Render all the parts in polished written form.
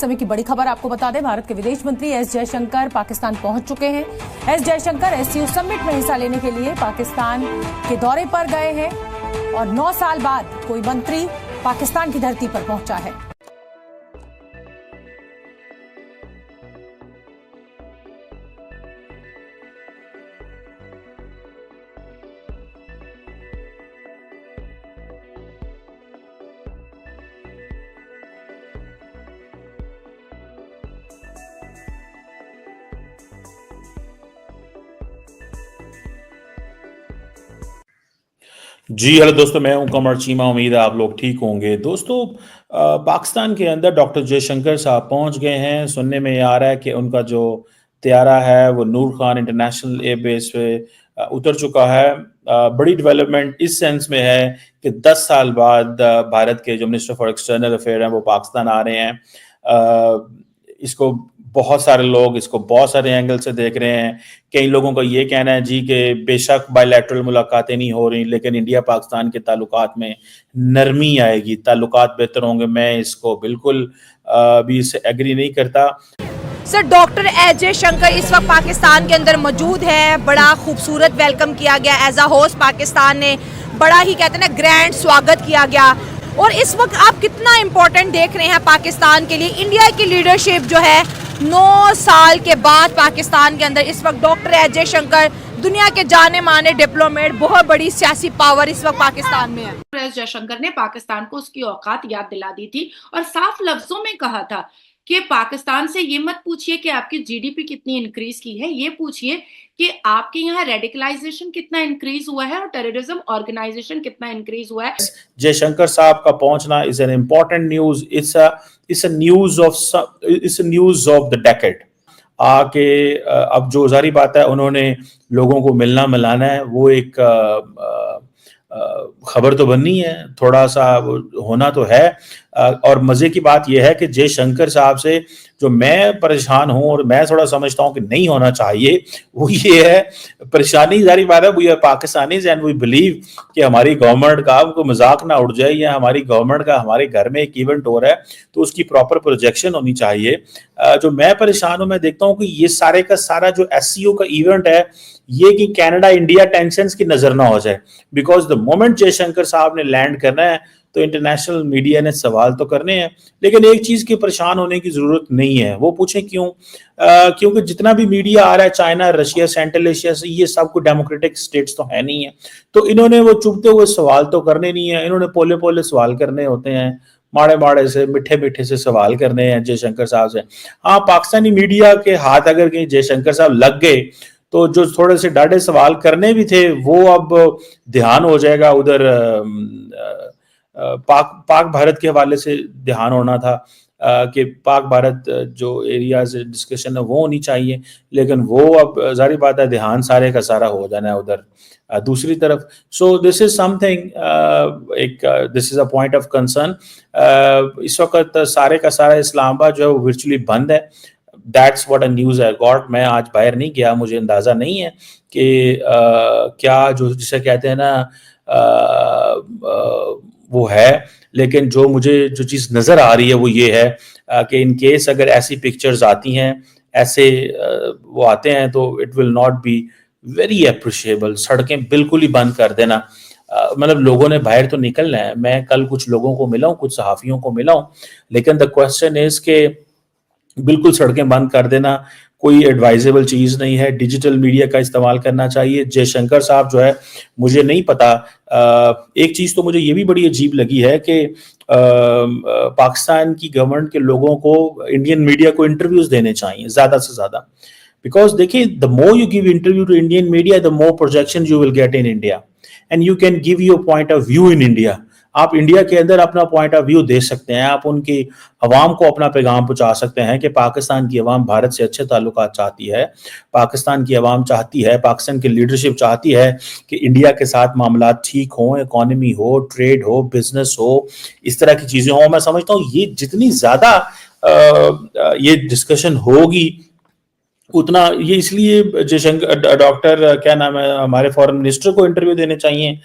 समय की बड़ी खबर आपको बता दें, भारत के विदेश मंत्री एस जयशंकर पाकिस्तान पहुंच चुके हैं। एस जयशंकर एससीओ समिट में हिस्सा लेने के लिए पाकिस्तान के दौरे पर गए हैं और 9 साल बाद कोई मंत्री पाकिस्तान की धरती पर पहुंचा है। जी हेलो दोस्तों, मैं हूं कमर चीमा। उम्मीद है आप लोग ठीक होंगे। दोस्तों, पाकिस्तान के अंदर डॉक्टर जयशंकर साहब पहुंच गए हैं। सुनने में आ रहा है कि उनका जो त्यारा है वो नूर खान इंटरनेशनल एयरबेस पे उतर चुका है। बड़ी डेवलपमेंट इस सेंस में है कि 10 साल बाद भारत के जो मिनिस्टर फॉर एक्सटर्नल अफेयर हैं वो पाकिस्तान आ रहे हैं। इसको बहुत सारे लोग इसको बहुत सारे एंगल से देख रहे हैं। कई लोगों का ये कहना है जी कि बेशक बायलैटरल मुलाकातें नहीं हो रही, लेकिन इंडिया पाकिस्तान के ताल्लुकात में नरमी आएगी, ताल्लुकात बेहतर होंगे। मैं इसको बिल्कुल भी इससे एग्री नहीं करता। सर, डॉक्टर एस जयशंकर इस वक्त पाकिस्तान के अंदर मौजूद है। बड़ा खूबसूरत वेलकम किया गया एज अ होस्ट। पाकिस्तान ने बड़ा ही कहते हैं ना ग्रैंड स्वागत किया गया। और इस वक्त आप कितना इम्पोर्टेंट देख रहे हैं पाकिस्तान के लिए इंडिया की लीडरशिप जो है 9 साल के बाद पाकिस्तान के अंदर इस वक्त डॉक्टर एस जयशंकर दुनिया के जाने माने डिप्लोमेट, बहुत बड़ी सियासी पावर इस वक्त पाकिस्तान में है। एस जयशंकर ने पाकिस्तान को उसकी औकात याद दिला दी थी और साफ लफ्जों में कहा था कि पाकिस्तान से ये मत पूछिए कि आपकी जीडीपी कितनी इंक्रीज की है, ये पूछिए कि आपके यहाँ रेडिकलाइजेशन कितना इंक्रीज हुआ है और टेररिज्म ऑर्गेनाइजेशन कितना इंक्रीज हुआ है। जयशंकर साहब का पहुंचना is an important news. It's a news of the decade. आके अब जो जारी बात है, उन्होंने लोगों को मिलना मिलाना है, वो एक खबर तो बननी है, थोड़ा सा होना तो है। और मजे की बात यह है कि जयशंकर साहब से जो मैं परेशान हूं और मैं थोड़ा समझता हूं कि नहीं होना चाहिए, वो ये है, परेशानी जारी बात है, we are Pakistanis and we believe कि हमारी गवर्नमेंट का कोई मजाक ना उड़ जाए, या हमारी गवर्नमेंट का हमारे घर में एक इवेंट हो रहा है तो उसकी प्रॉपर प्रोजेक्शन होनी चाहिए। जो मैं परेशान हूं, मैं देखता हूं कि ये सारे का सारा जो एससीओ का इवेंट है, ये कि कनाडा इंडिया टेंशंस की नजर ना हो जाए। बिकॉज द मोमेंट जयशंकर साहब ने लैंड करना है तो इंटरनेशनल मीडिया ने सवाल तो करने हैं, लेकिन एक चीज की परेशान होने की जरूरत नहीं है। वो पूछें क्यों? क्योंकि जितना भी मीडिया आ रहा है चाइना, रशिया, सेंट्रल एशिया से, ये सब को डेमोक्रेटिक स्टेट्स तो है नहीं है, तो इन्होंने वो चुभते हुए सवाल तो करने नहीं है। इन्होंने पोले पोले सवाल करने होते हैं, माड़े माड़े से, मिठे मिठे से सवाल करने हैं जयशंकर साहब से। हाँ, पाकिस्तानी मीडिया के हाथ अगर कहीं जयशंकर साहब लग गए तो जो थोड़े से डाढ़े सवाल करने भी थे वो अब ध्यान हो जाएगा उधर पाक भारत के हवाले से ध्यान होना था कि पाक भारत जो एरियाज डिस्कशन है वो होनी चाहिए, लेकिन वो अब जारी बात है ध्यान सारे का सारा हो जाना है उधर दूसरी तरफ। So this is something, this is a point of concern. इस वक्त सारे का सारा इस्लामाबाद जो है वो वर्चुअली बंद है। That's what a news I got. मैं आज बाहर नहीं गया, मुझे अंदाजा नहीं है कि क्या जो जिसे कहते हैं ना वो है, लेकिन जो मुझे जो चीज़ नज़र आ रही है वो ये है कि इन केस अगर ऐसी पिक्चर्स आती हैं, ऐसे वो आते हैं, तो it will not be very appreciable. सड़कें बिल्कुल ही बंद कर देना, मतलब लोगों ने बाहर तो निकलना है। मैं कल कुछ लोगों को मिला हूँ, कुछ सहाफ़ियों को मिला हूँ, लेकिन द क्वेश्चन इज के बिल्कुल सड़कें बंद कर देना कोई एडवाइजेबल चीज़ नहीं है। डिजिटल मीडिया का इस्तेमाल करना चाहिए। जयशंकर साहब जो है, मुझे नहीं पता, एक चीज़ तो मुझे ये भी बड़ी अजीब लगी है कि पाकिस्तान की गवर्नमेंट के लोगों को इंडियन मीडिया को इंटरव्यूज देने चाहिए ज़्यादा से ज़्यादा। बिकॉज देखिए, the more you give interview to Indian media, the more projection you will get in India and you can give your point of view in India. आप इंडिया के अंदर अपना पॉइंट ऑफ व्यू दे सकते हैं, आप उनकी अवाम को अपना पैगाम पहुंचा सकते हैं कि पाकिस्तान की अवाम भारत से अच्छे ताल्लुकात चाहती है, पाकिस्तान की अवाम चाहती है, पाकिस्तान की लीडरशिप चाहती है कि इंडिया के साथ मामला ठीक हों, इकॉनमी हो, ट्रेड हो, बिजनेस हो, इस तरह की चीज़ें हों। मैं समझता हूँ ये जितनी ज़्यादा ये डिस्कशन होगी उतना ये, इसलिए जयशंकर डॉक्टर क्या नाम है हमारे फॉरेन मिनिस्टर को इंटरव्यू देने चाहिए।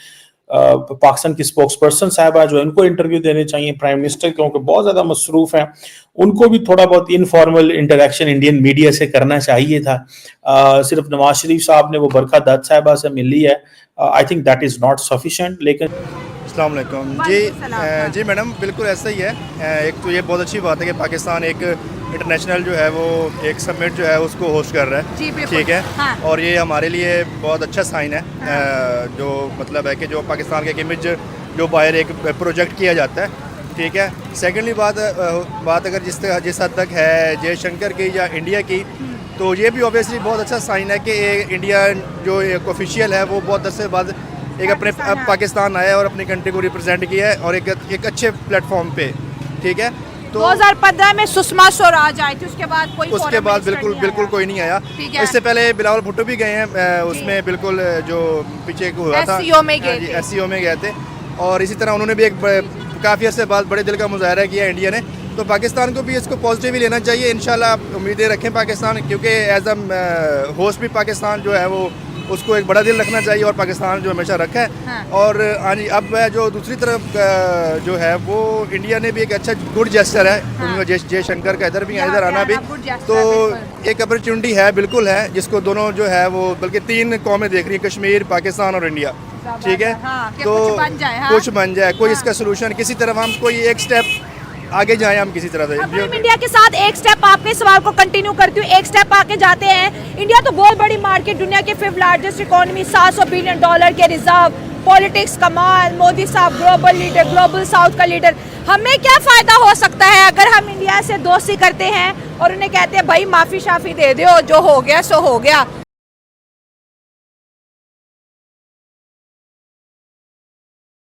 पाकिस्तान की स्पोक्स पर्सन साहबा जो इनको इंटरव्यू देने चाहिए, प्राइम मिनिस्टर क्योंकि बहुत ज्यादा मसरूफ हैं, उनको भी थोड़ा बहुत इनफॉर्मल इंटरेक्शन इंडियन मीडिया से करना चाहिए था। सिर्फ नवाज शरीफ साहब ने वो बरखा दत्त साहबा से मिली है, I think that is not sufficient. लेकिन अस्सलाम वालेकुम जी मैडम, बिल्कुल ऐसा ही है। एक तो ये बहुत अच्छी बात है कि पाकिस्तान एक इंटरनेशनल जो है वो एक समिट जो है उसको होस्ट कर रहा है, ठीक है। हाँ। और ये हमारे लिए बहुत अच्छा साइन है। हाँ। जो मतलब है कि जो पाकिस्तान के इमेज जो बाहर एक प्रोजेक्ट किया जाता है, ठीक है। सेकेंडली बात अगर जिस हद तक है जयशंकर की या इंडिया की, तो ये भी ऑब्वियसली बहुत अच्छा साइन है कि इंडिया जो एक ऑफिशियल है वो बहुत अरसे बाद एक अपने पाकिस्तान आया और अपनी कंट्री को रिप्रेजेंट किया है और एक अच्छे प्लेटफॉर्म पे, ठीक है। तो 2015 में सुषमा स्वराज आई थी, उसके बाद बिल्कुल कोई नहीं आया। इससे पहले बिलावल भुट्टो भी गए हैं उसमें, बिल्कुल जो पीछे हुआ था SCO में गए थे। और इसी तरह उन्होंने भी एक काफ़ी अर्से बाद बड़े दिल का मुजाहरा किया इंडिया ने। तो पाकिस्तान को भी इसको पॉजिटिव ही लेना चाहिए। इंशाल्लाह उम्मीदें रखें पाकिस्तान, क्योंकि एज अ होस्ट भी पाकिस्तान जो है वो उसको एक बड़ा दिल रखना चाहिए और पाकिस्तान जो हमेशा रखा है। हाँ। और अब जो दूसरी तरफ जो है वो इंडिया ने भी एक अच्छा गुड जेस्चर है। हाँ। जयशंकर का इधर भी इधर आना भी तो एक अपॉर्चुनिटी है, बिल्कुल है, जिसको दोनों जो है वो बल्कि 3 कौमें देख रही हैं, कश्मीर, पाकिस्तान और इंडिया, ठीक है। हाँ, तो कुछ बन जाए कोई इसका सोल्यूशन, किसी तरफ हम कोई एक स्टेप आगे जाए हम किसी तरह से। इंडिया के साथ एक स्टेप आपके सवाल को कंटिन्यू करती हूँ, एक स्टेप आके जाते हैं। इंडिया तो बहुत बड़ी मार्केट, दुनिया के 5th लार्जेस्ट इकोनॉमी, $700 बिलियन के रिजर्व, पॉलिटिक्स कमाल, मोदी साहब ग्लोबल लीडर, ग्लोबल साउथ का लीडर। हमें क्या फायदा हो सकता है अगर हम इंडिया से दोस्ती करते हैं और उन्हें कहते हैं भाई माफी शाफी दे दो, जो हो गया सो हो गया।